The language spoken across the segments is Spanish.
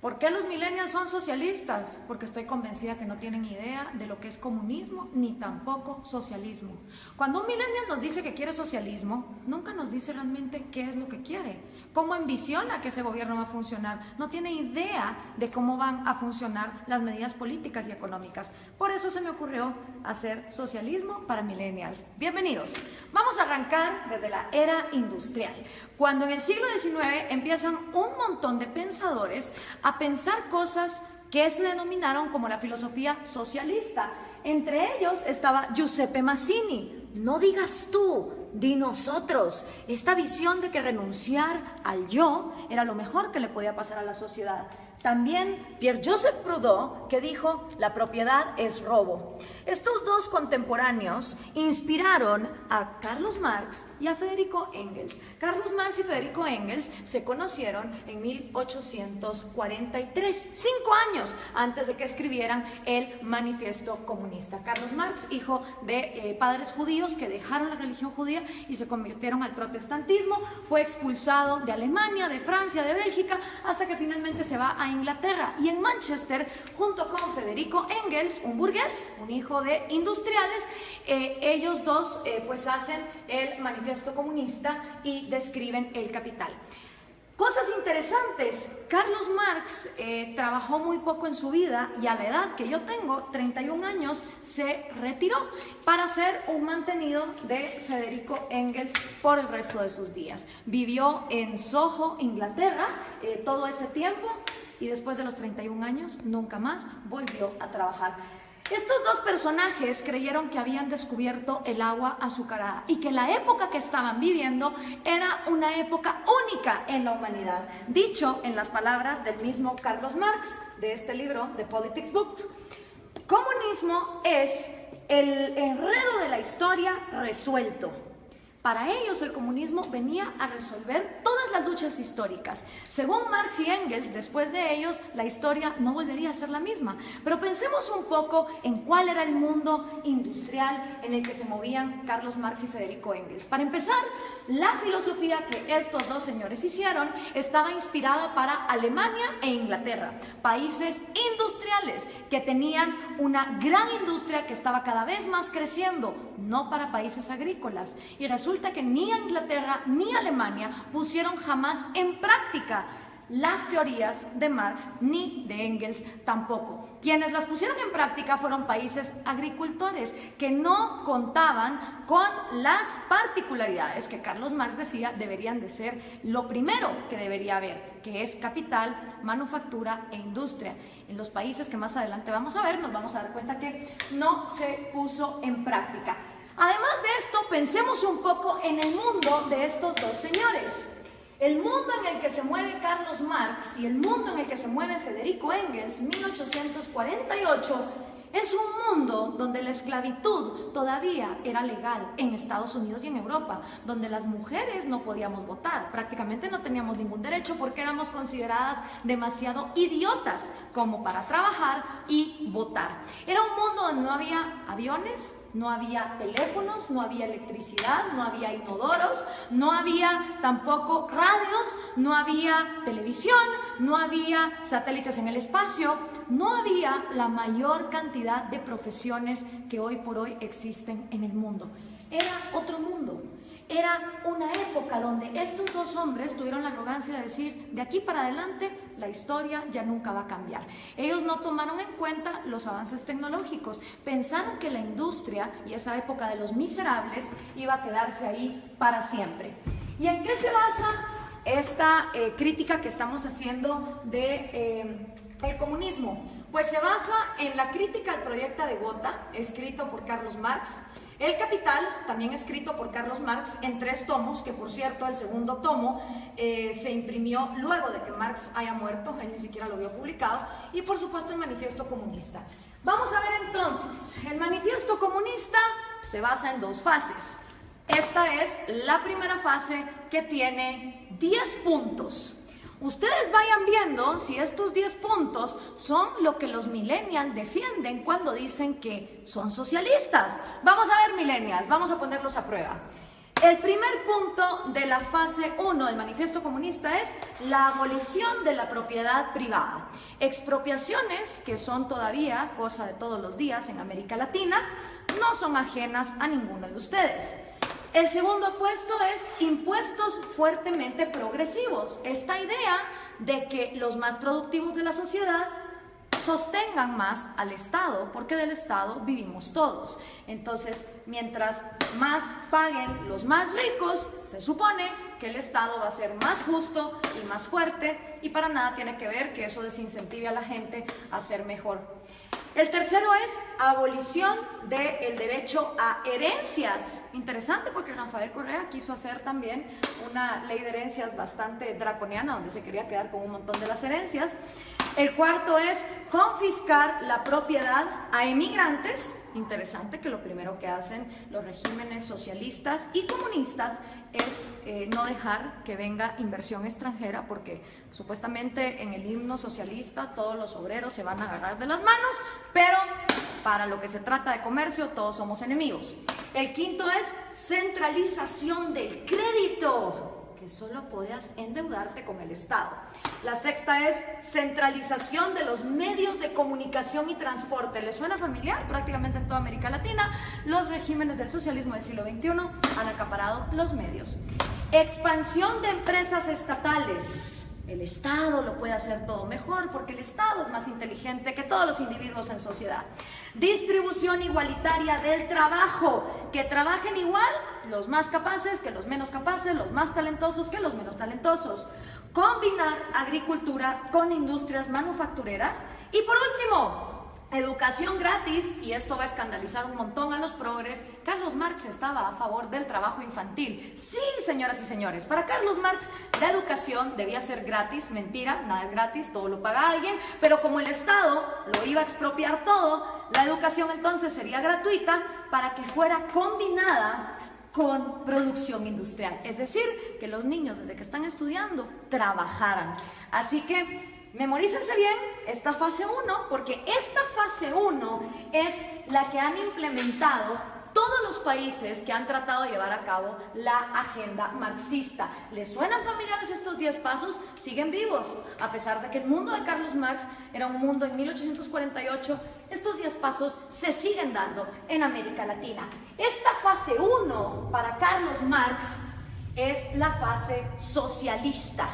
¿Por qué los millennials son socialistas? Porque estoy convencida que no tienen idea de lo que es comunismo ni tampoco socialismo. Cuando un millennial nos dice que quiere socialismo, nunca nos dice realmente qué es lo que quiere, cómo ambiciona que ese gobierno va a funcionar. No tiene idea de cómo van a funcionar las medidas políticas y económicas. Por eso se me ocurrió hacer socialismo para millennials. Bienvenidos. Vamos a arrancar desde la era industrial, cuando en el siglo XIX empiezan un montón de pensadores a pensar cosas que se denominaron como la filosofía socialista. Entre ellos estaba Giuseppe Mazzini. No digas tú, di nosotros. Esta visión de que renunciar al yo era lo mejor que le podía pasar a la sociedad. También Pierre-Joseph Proudhon, que dijo, la propiedad es robo. Estos dos contemporáneos inspiraron a Carlos Marx y a Federico Engels. Carlos Marx y Federico Engels se conocieron en 1843, 5 años antes de que escribieran el Manifiesto Comunista. Carlos Marx, hijo de padres judíos que dejaron la religión judía y se convirtieron al protestantismo, fue expulsado de Alemania, de Francia, de Bélgica, hasta que finalmente se va a Inglaterra, y en Manchester, junto con Federico Engels, un burgués, un hijo de industriales, ellos dos pues hacen el Manifiesto Comunista y describen el capital. Cosas interesantes, Carlos Marx trabajó muy poco en su vida y a la edad que yo tengo, 31 años, se retiró para ser un mantenido de Federico Engels por el resto de sus días. Vivió en Soho, Inglaterra, todo ese tiempo, y después de los 31 años nunca más volvió a trabajar. Estos dos personajes creyeron que habían descubierto el agua azucarada y que la época que estaban viviendo era una época única en la humanidad. Dicho en las palabras del mismo Carlos Marx, de este libro, The Politics Book, comunismo es el enredo de la historia resuelto. Para ellos el comunismo venía a resolver todas las luchas históricas. Según Marx y Engels, después de ellos la historia no volvería a ser la misma. Pero pensemos un poco en cuál era el mundo industrial en el que se movían Carlos Marx y Federico Engels. Para empezar, la filosofía que estos dos señores hicieron estaba inspirada para Alemania e Inglaterra, países industriales que tenían una gran industria que estaba cada vez más creciendo, no para países agrícolas. Y resulta que ni Inglaterra ni Alemania pusieron jamás en práctica las teorías de Marx ni de Engels tampoco. Quienes las pusieron en práctica fueron países agricultores que no contaban con las particularidades que Carlos Marx decía deberían de ser lo primero que debería haber, que es capital, manufactura e industria. En los países que más adelante vamos a ver, nos vamos a dar cuenta que no se puso en práctica. Además de esto, pensemos un poco en el mundo de estos dos señores. El mundo en el que se mueve Carlos Marx y el mundo en el que se mueve Federico Engels, 1848, es un mundo donde la esclavitud todavía era legal en Estados Unidos y en Europa, donde las mujeres no podíamos votar, prácticamente no teníamos ningún derecho porque éramos consideradas demasiado idiotas como para trabajar y votar. Era un mundo donde no había aviones, no había teléfonos, no había electricidad, no había inodoros, no había tampoco radios, no había televisión, no había satélites en el espacio, no había la mayor cantidad de profesiones que hoy por hoy existen en el mundo. Era otro mundo. Era una época donde estos dos hombres tuvieron la arrogancia de decir, de aquí para adelante la historia ya nunca va a cambiar. Ellos no tomaron en cuenta los avances tecnológicos, pensaron que la industria y esa época de los miserables iba a quedarse ahí para siempre. ¿Y en qué se basa esta crítica que estamos haciendo de el comunismo? Pues se basa en la crítica al proyecto de Gotha, escrito por Carlos Marx, El Capital, también escrito por Carlos Marx en 3 tomos, que por cierto el segundo tomo se imprimió luego de que Marx haya muerto, él ni siquiera lo había publicado, y por supuesto el Manifiesto Comunista. Vamos a ver entonces, el Manifiesto Comunista se basa en 2 fases. Esta es la primera fase, que tiene 10 puntos. Ustedes vayan viendo si estos 10 puntos son lo que los millennials defienden cuando dicen que son socialistas. Vamos a ver, millennials, vamos a ponerlos a prueba. El primer punto de la fase 1 del Manifiesto Comunista es la abolición de la propiedad privada. Expropiaciones, que son todavía cosa de todos los días en América Latina, no son ajenas a ninguno de ustedes. El segundo puesto es impuestos fuertemente progresivos. Esta idea de que los más productivos de la sociedad sostengan más al Estado, porque del Estado vivimos todos. Entonces, mientras más paguen los más ricos, se supone que el Estado va a ser más justo y más fuerte, y para nada tiene que ver que eso desincentive a la gente a ser mejor. El tercero es abolición del derecho a herencias. Interesante, porque Rafael Correa quiso hacer también una ley de herencias bastante draconiana, donde se quería quedar con un montón de las herencias. El cuarto es confiscar la propiedad a emigrantes. Interesante que lo primero que hacen los regímenes socialistas y comunistas es no dejar que venga inversión extranjera, porque supuestamente en el himno socialista todos los obreros se van a agarrar de las manos, pero para lo que se trata de comercio todos somos enemigos. El quinto es centralización del crédito, que solo podías endeudarte con el Estado. La sexta es centralización de los medios de comunicación y transporte. ¿Les suena familiar? Prácticamente en toda América Latina, los regímenes del socialismo del siglo XXI han acaparado los medios. Expansión de empresas estatales. El Estado lo puede hacer todo mejor, porque el Estado es más inteligente que todos los individuos en sociedad. Distribución igualitaria del trabajo, que trabajen igual los más capaces que los menos capaces, los más talentosos que los menos talentosos. Combinar agricultura con industrias manufactureras. Y por último, educación gratis, y esto va a escandalizar un montón a los progres. Carlos Marx estaba a favor del trabajo infantil. Sí, señoras y señores, para Carlos Marx la educación debía ser gratis. Mentira, nada es gratis, todo lo paga alguien, pero como el Estado lo iba a expropiar todo, la educación entonces sería gratuita para que fuera combinada con producción industrial, es decir, que los niños desde que están estudiando trabajaran. Así que memorícense bien esta fase 1, porque esta fase 1 es la que han implementado todos los países que han tratado de llevar a cabo la agenda marxista. ¿Les suenan familiares estos 10 pasos? Siguen vivos, a pesar de que el mundo de Carlos Marx era un mundo en 1848, estos 10 pasos se siguen dando en América Latina. Esta fase 1 para Carlos Marx es la fase socialista.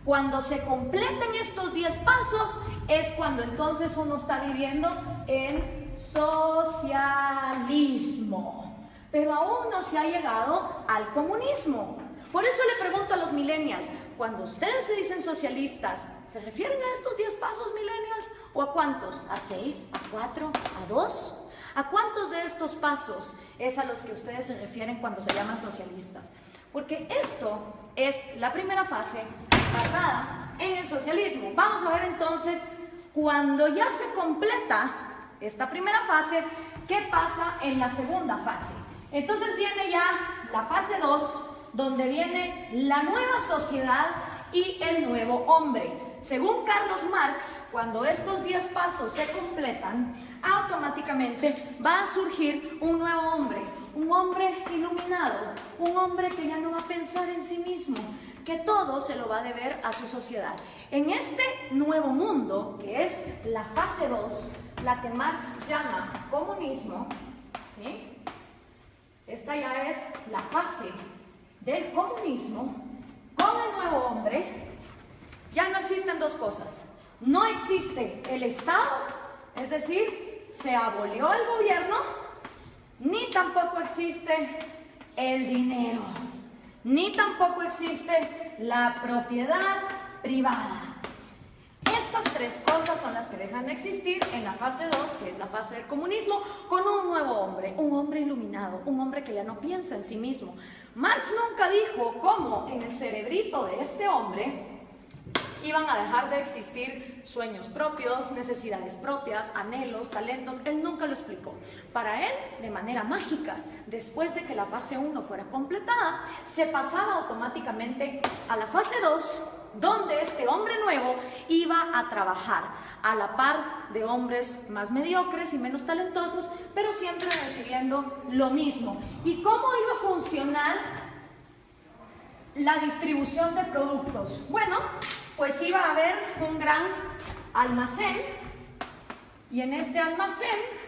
Cuando se completen estos 10 pasos es cuando entonces uno está viviendo en socialismo, pero aún no se ha llegado al comunismo. Por eso le pregunto a los millennials, cuando ustedes se dicen socialistas, ¿se refieren a estos 10 pasos, millennials? ¿O a cuántos? ¿A 6? ¿A 4? ¿A 2? ¿A cuántos de estos pasos es a los que ustedes se refieren cuando se llaman socialistas? Porque esto es la primera fase basada en el socialismo. Vamos a ver entonces, cuando ya se completa esta primera fase, ¿qué pasa en la segunda fase? Entonces viene ya la fase 2, donde viene la nueva sociedad y el nuevo hombre. Según Carlos Marx, cuando estos 10 pasos se completan, automáticamente va a surgir un nuevo hombre, un hombre iluminado, un hombre que ya no va a pensar en sí mismo, que todo se lo va a deber a su sociedad. En este nuevo mundo, que es la fase 2, la que Marx llama comunismo, ¿sí? Esta ya es la fase del comunismo. Con el nuevo hombre ya no existen dos cosas. No existe el Estado, es decir, se abolió el gobierno, ni tampoco existe el dinero, ni tampoco existe la propiedad privada. Estas 3 cosas son las que dejan de existir en la fase 2, que es la fase del comunismo, con un nuevo hombre, un hombre iluminado, un hombre que ya no piensa en sí mismo. Marx nunca dijo cómo en el cerebrito de este hombre iban a dejar de existir sueños propios, necesidades propias, anhelos, talentos. Él nunca lo explicó. Para él, de manera mágica, después de que la fase 1 fuera completada, se pasaba automáticamente a la fase 2, donde este hombre nuevo iba a trabajar a la par de hombres más mediocres y menos talentosos, pero siempre recibiendo lo mismo. ¿Y cómo iba a funcionar la distribución de productos. Bueno, pues iba a haber un gran almacén y en este almacén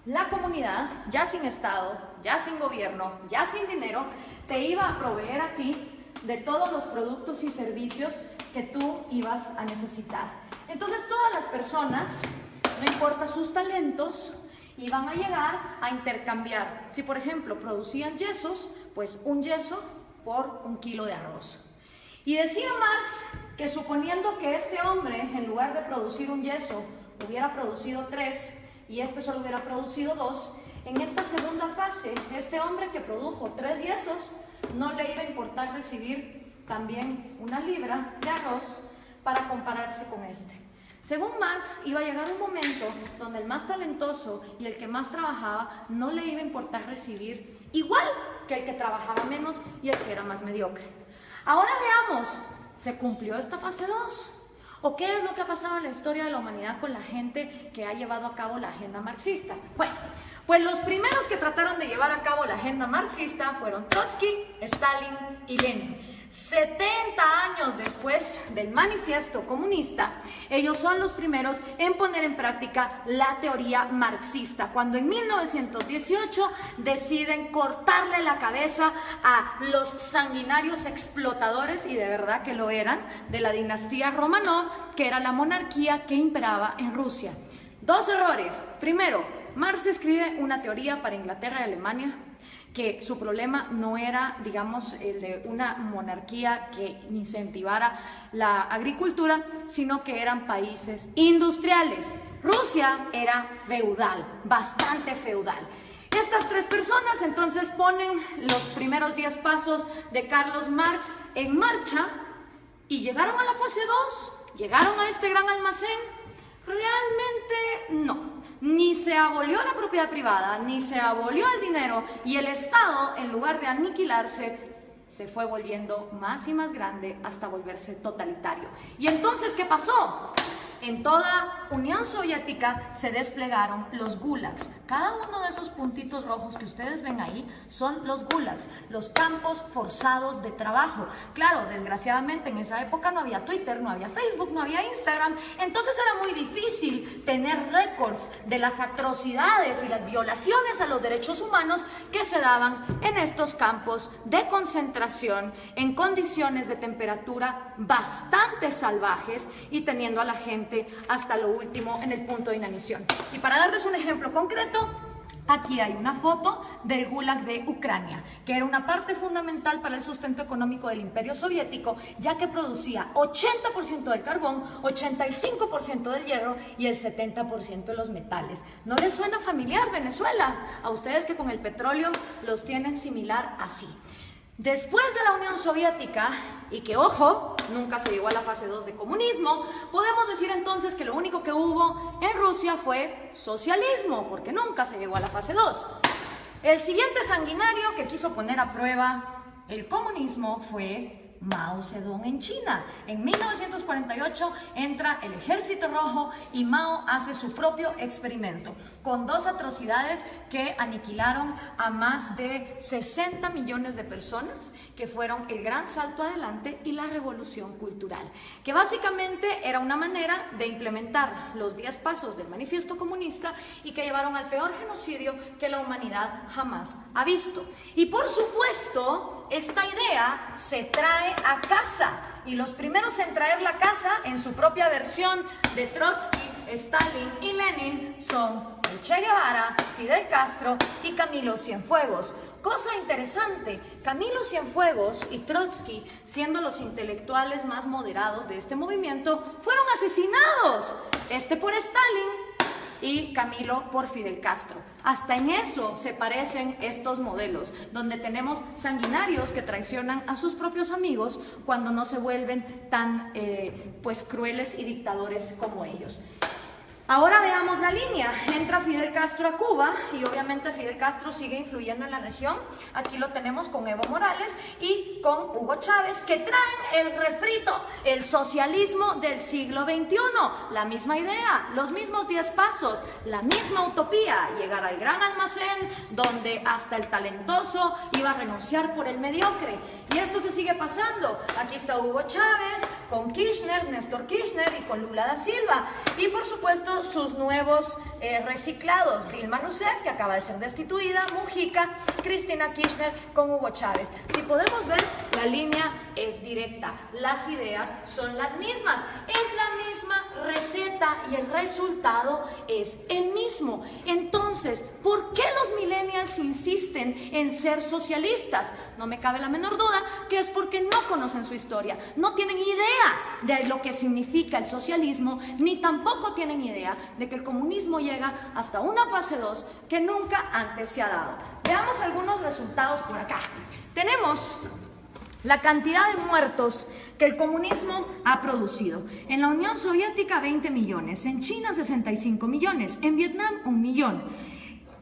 la comunidad, ya sin Estado, ya sin gobierno, ya sin dinero, te iba a proveer a ti de todos los productos y servicios que tú ibas a necesitar. Entonces todas las personas, no importa sus talentos, iban a llegar a intercambiar. Si por ejemplo producían yesos, pues un yeso por 1 kilo de arroz. Y decía Marx que suponiendo que este hombre, en lugar de producir un yeso, hubiera producido 3 y este solo hubiera producido 2, en esta segunda fase, este hombre que produjo 3 yesos, no le iba a importar recibir también 1 libra de arroz para compararse con este. Según Marx, iba a llegar un momento donde el más talentoso y el que más trabajaba no le iba a importar recibir igual que el que trabajaba menos y el que era más mediocre. Ahora veamos, ¿se cumplió esta fase 2? ¿O qué es lo que ha pasado en la historia de la humanidad con la gente que ha llevado a cabo la agenda marxista? Bueno, pues los primeros que trataron de llevar a cabo la agenda marxista fueron Trotsky, Stalin y Lenin. 70 años después del manifiesto comunista, ellos son los primeros en poner en práctica la teoría marxista, cuando en 1918 deciden cortarle la cabeza a los sanguinarios explotadores, y de verdad que lo eran, de la dinastía Romanov, que era la monarquía que imperaba en Rusia. 2 errores. Primero, Marx escribe una teoría para Inglaterra y Alemania, que su problema no era, digamos, el de una monarquía que incentivara la agricultura, sino que eran países industriales. Rusia era feudal, bastante feudal. Estas 3 personas entonces ponen los primeros 10 pasos de Carlos Marx en marcha y llegaron a la fase 2, llegaron a este gran almacén. Realmente no. Ni se abolió la propiedad privada, ni se abolió el dinero, y el Estado, en lugar de aniquilarse, se fue volviendo más y más grande hasta volverse totalitario. ¿Y entonces qué pasó? En toda Unión Soviética se desplegaron los gulags. Cada uno de esos puntitos rojos que ustedes ven ahí son los gulags, los campos forzados de trabajo. Claro, desgraciadamente en esa época no había Twitter, no había Facebook, no había Instagram, entonces era muy difícil tener récords de las atrocidades y las violaciones a los derechos humanos que se daban en estos campos de concentración en condiciones de temperatura bastante salvajes y teniendo a la gente hasta lo último en el punto de inanición. Y para darles un ejemplo concreto, aquí hay una foto del Gulag de Ucrania, que era una parte fundamental para el sustento económico del Imperio Soviético, ya que producía 80% del carbón, 85% del hierro y el 70% de los metales. ¿No les suena familiar Venezuela? A ustedes que con el petróleo los tienen similar así. Después de la Unión Soviética, y que, ojo, nunca se llegó a la fase 2 de comunismo, podemos decir entonces que lo único que hubo en Rusia fue socialismo, porque nunca se llegó a la fase 2. El siguiente sanguinario que quiso poner a prueba el comunismo fue Mao Zedong en China. En 1948 entra el Ejército Rojo y Mao hace su propio experimento con 2 atrocidades que aniquilaron a más de 60 millones de personas, que fueron el gran salto adelante y la revolución cultural, que básicamente era una manera de implementar los 10 pasos del manifiesto comunista y que llevaron al peor genocidio que la humanidad jamás ha visto. Y por supuesto, esta idea se trae a casa, y los primeros en traer la casa en su propia versión de Trotsky, Stalin y Lenin son el Che Guevara, Fidel Castro y Camilo Cienfuegos. Cosa interesante, Camilo Cienfuegos y Trotsky, siendo los intelectuales más moderados de este movimiento, fueron asesinados, este por Stalin y Camilo por Fidel Castro. Hasta en eso se parecen estos modelos, donde tenemos sanguinarios que traicionan a sus propios amigos cuando no se vuelven tan pues crueles y dictadores como ellos. Ahora veamos la línea. Entra Fidel Castro a Cuba y obviamente Fidel Castro sigue influyendo en la región. Aquí lo tenemos con Evo Morales y con Hugo Chávez, que traen el refrito, el socialismo del siglo XXI. La misma idea, los mismos 10 pasos, la misma utopía, llegar al gran almacén donde hasta el talentoso iba a renunciar por el mediocre. Y esto se sigue pasando. Aquí está Hugo Chávez con Kirchner, Néstor Kirchner y con Lula da Silva. Y por supuesto sus nuevos reciclados, Dilma Rousseff, que acaba de ser destituida, Mujica, Cristina Kirchner con Hugo Chávez. Si podemos ver, la línea es directa. Las ideas son las mismas. Es la misma receta y el resultado es el mismo. Entonces, ¿por qué los millennials insisten en ser socialistas? No me cabe la menor duda que es porque no conocen su historia, no tienen idea de lo que significa el socialismo, ni tampoco tienen idea de que el comunismo llega hasta una fase 2 que nunca antes se ha dado. Veamos algunos resultados por acá. Tenemos la cantidad de muertos que el comunismo ha producido. En la Unión Soviética 20 millones, en China 65 millones, en Vietnam 1 millón.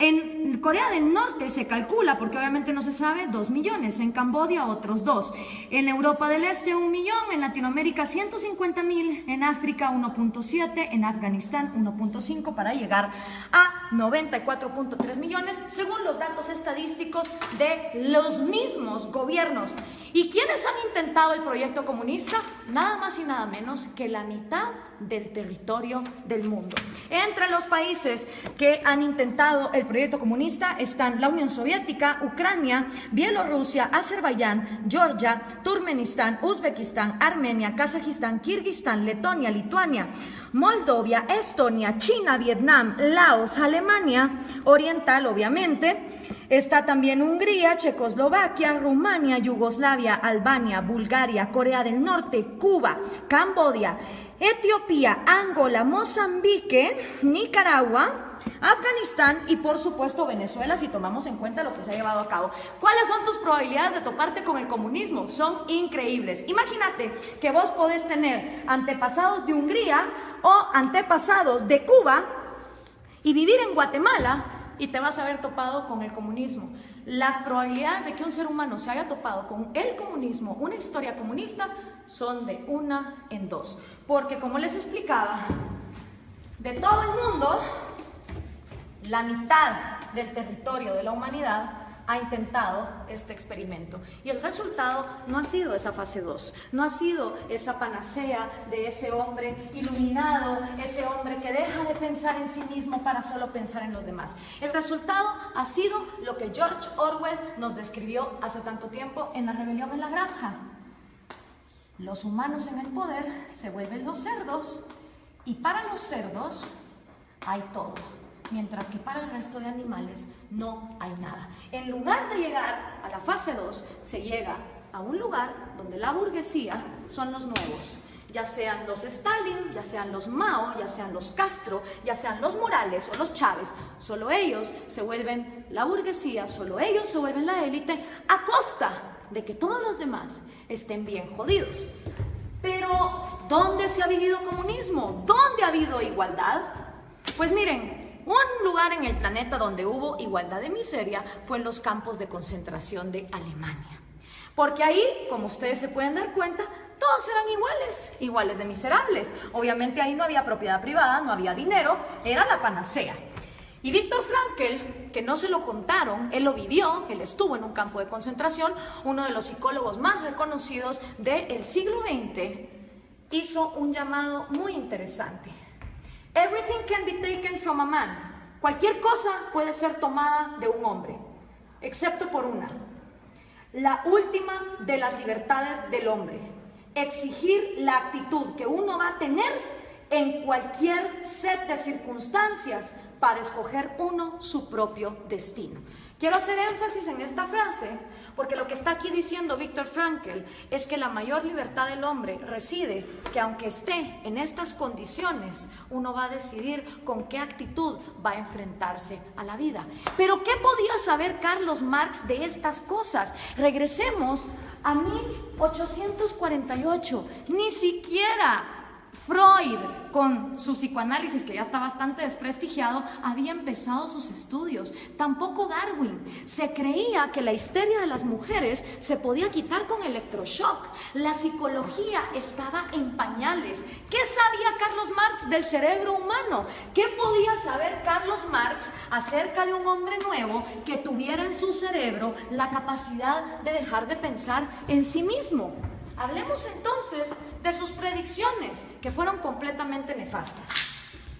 En Corea del Norte se calcula, porque obviamente no se sabe, 2 millones, en Camboya otros 2, en Europa del Este 1 millón, en Latinoamérica 150.000, en África 1.7, en Afganistán 1.5 para llegar a 94.3 millones, según los datos estadísticos de los mismos gobiernos. ¿Y quiénes han intentado el proyecto comunista? Nada más y nada menos que la mitad del territorio del mundo. Entre los países que han intentado el proyecto comunista están la Unión Soviética, Ucrania, Bielorrusia, Azerbaiyán, Georgia, Turkmenistán, Uzbekistán, Armenia, Kazajistán, Kirguistán, Letonia, Lituania, Moldovia, Estonia, China, Vietnam, Laos, Alemania Oriental, obviamente. Está también Hungría, Checoslovaquia, Rumania, Yugoslavia, Albania, Bulgaria, Corea del Norte, Cuba, Camboya, Etiopía, Angola, Mozambique, Nicaragua, Afganistán y por supuesto Venezuela, si tomamos en cuenta lo que se ha llevado a cabo. ¿Cuáles son tus probabilidades de toparte con el comunismo? Son increíbles. Imagínate que vos podés tener antepasados de Hungría o antepasados de Cuba y vivir en Guatemala y te vas a haber topado con el comunismo. Las probabilidades de que un ser humano se haya topado con el comunismo, una historia comunista, son de 1 en 2. Porque como les explicaba, de todo el mundo, la mitad del territorio de la humanidad ha intentado este experimento. Y el resultado no ha sido esa fase 2, no ha sido esa panacea de ese hombre iluminado, ese hombre que deja de pensar en sí mismo para solo pensar en los demás. El resultado ha sido lo que George Orwell nos describió hace tanto tiempo en La rebelión en la granja. Los humanos en el poder se vuelven los cerdos y para los cerdos hay todo. Mientras que para el resto de animales no hay nada. En lugar de llegar a la fase 2, se llega a un lugar donde la burguesía son los nuevos. Ya sean los Stalin, ya sean los Mao, ya sean los Castro, ya sean los Morales o los Chávez. Solo ellos se vuelven la burguesía, solo ellos se vuelven la élite a costa de que todos los demás estén bien jodidos. Pero, ¿dónde se ha vivido comunismo? ¿Dónde ha habido igualdad? Pues miren, un lugar en el planeta donde hubo igualdad de miseria fue en los campos de concentración de Alemania. Porque ahí, como ustedes se pueden dar cuenta, todos eran iguales de miserables. Obviamente ahí no había propiedad privada, no había dinero, era la panacea. Y Viktor Frankl, que no se lo contaron, él lo vivió, él estuvo en un campo de concentración, uno de los psicólogos más reconocidos del siglo XX, hizo un llamado muy interesante. Everything can be taken from a man. Cualquier cosa puede ser tomada de un hombre, excepto por una. La última de las libertades del hombre. Exigir la actitud que uno va a tener en cualquier set de circunstancias para escoger uno su propio destino. Quiero hacer énfasis en esta frase porque lo que está aquí diciendo Viktor Frankl es que la mayor libertad del hombre reside que aunque esté en estas condiciones, uno va a decidir con qué actitud va a enfrentarse a la vida. Pero ¿qué podía saber Carlos Marx de estas cosas? Regresemos a 1848, ni siquiera Freud, con su psicoanálisis, que ya está bastante desprestigiado, había empezado sus estudios. Tampoco Darwin. Se creía que la histeria de las mujeres se podía quitar con electroshock. La psicología estaba en pañales. ¿Qué sabía Carlos Marx del cerebro humano? ¿Qué podía saber Carlos Marx acerca de un hombre nuevo que tuviera en su cerebro la capacidad de dejar de pensar en sí mismo? Hablemos entonces de sus predicciones, que fueron completamente nefastas.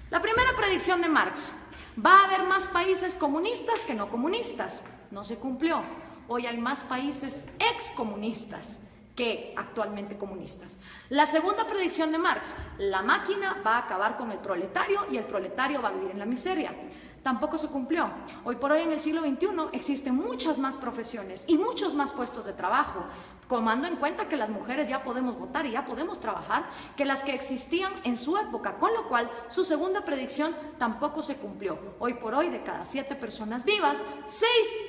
La primera predicción de Marx: va a haber más países comunistas que no comunistas. No se cumplió. Hoy hay más países excomunistas que actualmente comunistas. La segunda predicción de Marx: la máquina va a acabar con el proletario y el proletario va a vivir en la miseria. Tampoco se cumplió. Hoy por hoy, en el siglo XXI, existen muchas más profesiones y muchos más puestos de trabajo, tomando en cuenta que las mujeres ya podemos votar y ya podemos trabajar, que las que existían en su época, con lo cual su segunda predicción tampoco se cumplió. Hoy por hoy, de cada 7 personas vivas, 6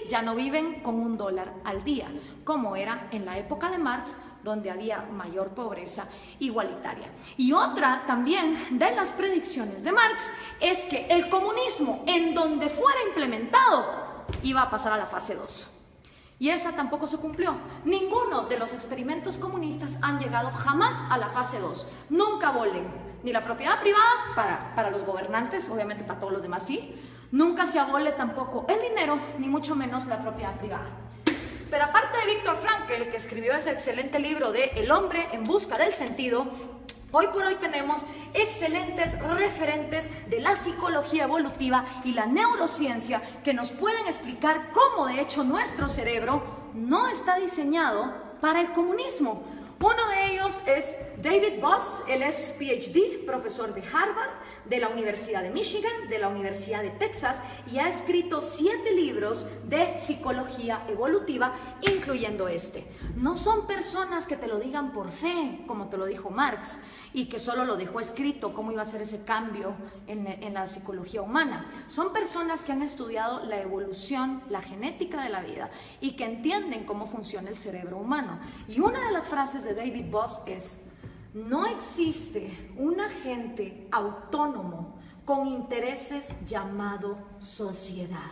ya no viven con $1 al día, como era en la época de Marx, donde había mayor pobreza igualitaria. Y otra también de las predicciones de Marx es que el comunismo, en donde fuera implementado, iba a pasar a la fase 2. Y esa tampoco se cumplió. Ninguno de los experimentos comunistas han llegado jamás a la fase 2. Nunca abolen ni la propiedad privada para los gobernantes, obviamente para todos los demás sí. Nunca se abole tampoco el dinero, ni mucho menos la propiedad privada. Pero aparte de Viktor Frankl, que escribió ese excelente libro de El hombre en busca del sentido, hoy por hoy tenemos excelentes referentes de la psicología evolutiva y la neurociencia que nos pueden explicar cómo de hecho nuestro cerebro no está diseñado para el comunismo. Uno de ellos es David Boss. Él es PhD, profesor de Harvard, de la Universidad de Michigan, de la Universidad de Texas, y ha escrito 7 libros de psicología evolutiva, incluyendo este. No son personas que te lo digan por fe, como te lo dijo Marx, y que solo lo dejó escrito cómo iba a ser ese cambio en la psicología humana. Son personas que han estudiado la evolución, la genética de la vida, y que entienden cómo funciona el cerebro humano. Y una de las frases de David Boss es: no existe un agente autónomo con intereses llamado sociedad.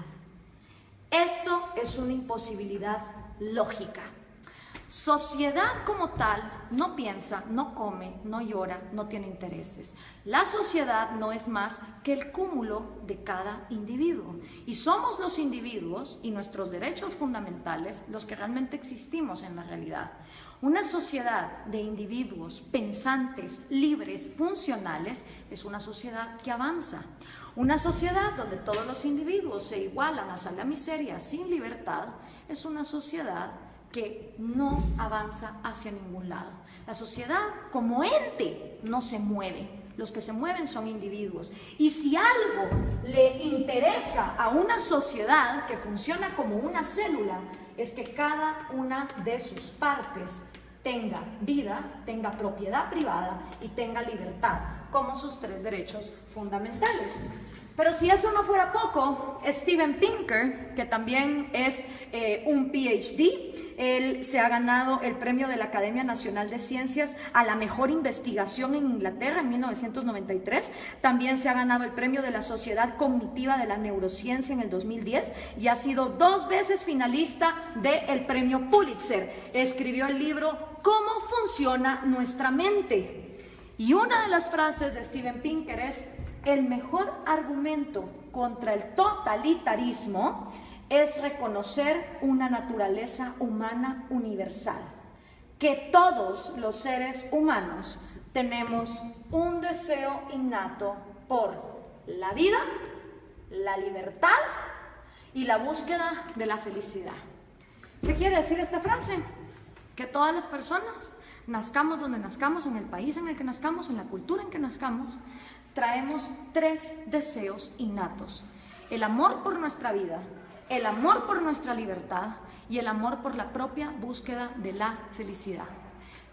Esto es una imposibilidad lógica. Sociedad como tal no piensa, no come, no llora, no tiene intereses. La sociedad no es más que el cúmulo de cada individuo. Y somos los individuos y nuestros derechos fundamentales los que realmente existimos en la realidad. Una sociedad de individuos pensantes, libres, funcionales, es una sociedad que avanza. Una sociedad donde todos los individuos se igualan hasta la miseria sin libertad, es una sociedad que no avanza hacia ningún lado. La sociedad como ente no se mueve. Los que se mueven son individuos. Y si algo le interesa a una sociedad que funciona como una célula, es que cada una de sus partes tenga vida, tenga propiedad privada y tenga libertad, como sus 3 derechos fundamentales. Pero si eso no fuera poco, Steven Pinker, que también es un PhD, él se ha ganado el premio de la Academia Nacional de Ciencias a la mejor investigación en Inglaterra en 1993. También se ha ganado el premio de la Sociedad Cognitiva de la Neurociencia en el 2010 y ha sido 2 veces finalista del premio Pulitzer. Escribió el libro ¿Cómo funciona nuestra mente? Y una de las frases de Steven Pinker es: el mejor argumento contra el totalitarismo es reconocer una naturaleza humana universal, que todos los seres humanos tenemos un deseo innato por la vida, la libertad y la búsqueda de la felicidad. ¿Qué quiere decir esta frase? Que todas las personas, nazcamos donde nazcamos, en el país en el que nazcamos, en la cultura en que nazcamos, traemos 3 deseos innatos: el amor por nuestra vida, el amor por nuestra libertad y el amor por la propia búsqueda de la felicidad.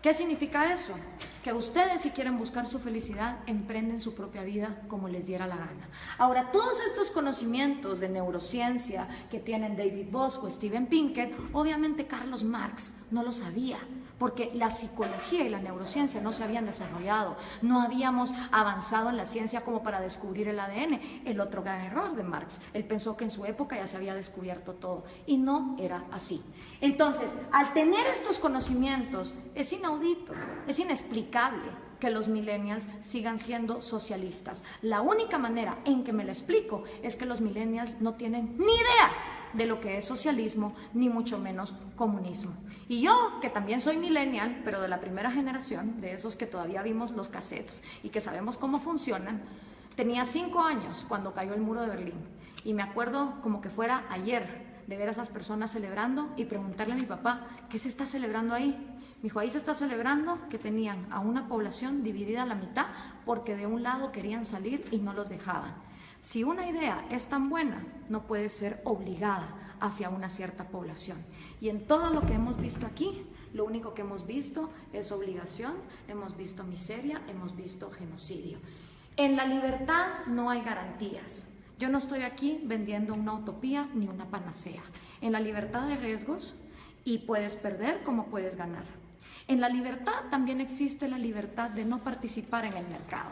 ¿Qué significa eso? Que ustedes, si quieren buscar su felicidad, emprenden su propia vida como les diera la gana. Ahora, todos estos conocimientos de neurociencia que tienen David Boss o Steven Pinker, obviamente Carlos Marx no lo sabía, porque la psicología y la neurociencia no se habían desarrollado, no habíamos avanzado en la ciencia como para descubrir el ADN, el otro gran error de Marx. Él pensó que en su época ya se había descubierto todo, y no era así. Entonces, al tener estos conocimientos, es inaudito, es inexplicable que los millennials sigan siendo socialistas. La única manera en que me lo explico es que los millennials no tienen ni idea de lo que es socialismo, ni mucho menos comunismo. Y yo, que también soy millennial, pero de la primera generación, de esos que todavía vimos los cassettes y que sabemos cómo funcionan, tenía 5 años cuando cayó el muro de Berlín. Y me acuerdo como que fuera ayer de ver a esas personas celebrando y preguntarle a mi papá, ¿qué se está celebrando ahí? Me dijo, ahí se está celebrando que tenían a una población dividida a la mitad porque de un lado querían salir y no los dejaban. Si una idea es tan buena, no puede ser obligada hacia una cierta población. Y en todo lo que hemos visto aquí, lo único que hemos visto es obligación, hemos visto miseria, hemos visto genocidio. En la libertad no hay garantías. Yo no estoy aquí vendiendo una utopía ni una panacea. En la libertad hay riesgos y puedes perder como puedes ganar. En la libertad también existe la libertad de no participar en el mercado.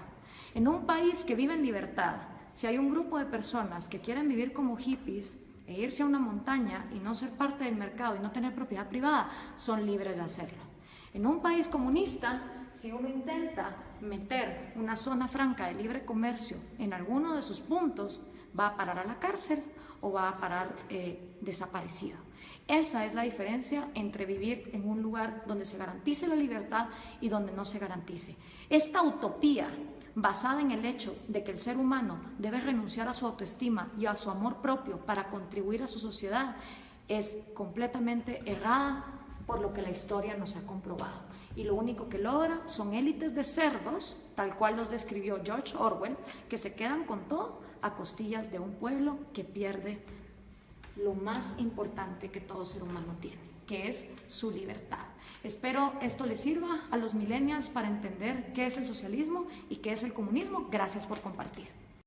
En un país que vive en libertad, si hay un grupo de personas que quieren vivir como hippies e irse a una montaña y no ser parte del mercado y no tener propiedad privada, son libres de hacerlo. En un país comunista, si uno intenta meter una zona franca de libre comercio en alguno de sus puntos, va a parar a la cárcel o va a parar desaparecido. Esa es la diferencia entre vivir en un lugar donde se garantice la libertad y donde no se garantice. Esta utopía basada en el hecho de que el ser humano debe renunciar a su autoestima y a su amor propio para contribuir a su sociedad, es completamente errada por lo que la historia nos ha comprobado. Y lo único que logra son élites de cerdos, tal cual los describió George Orwell, que se quedan con todo a costillas de un pueblo que pierde lo más importante que todo ser humano tiene, que es su libertad. Espero esto les sirva a los millennials para entender qué es el socialismo y qué es el comunismo. Gracias por compartir.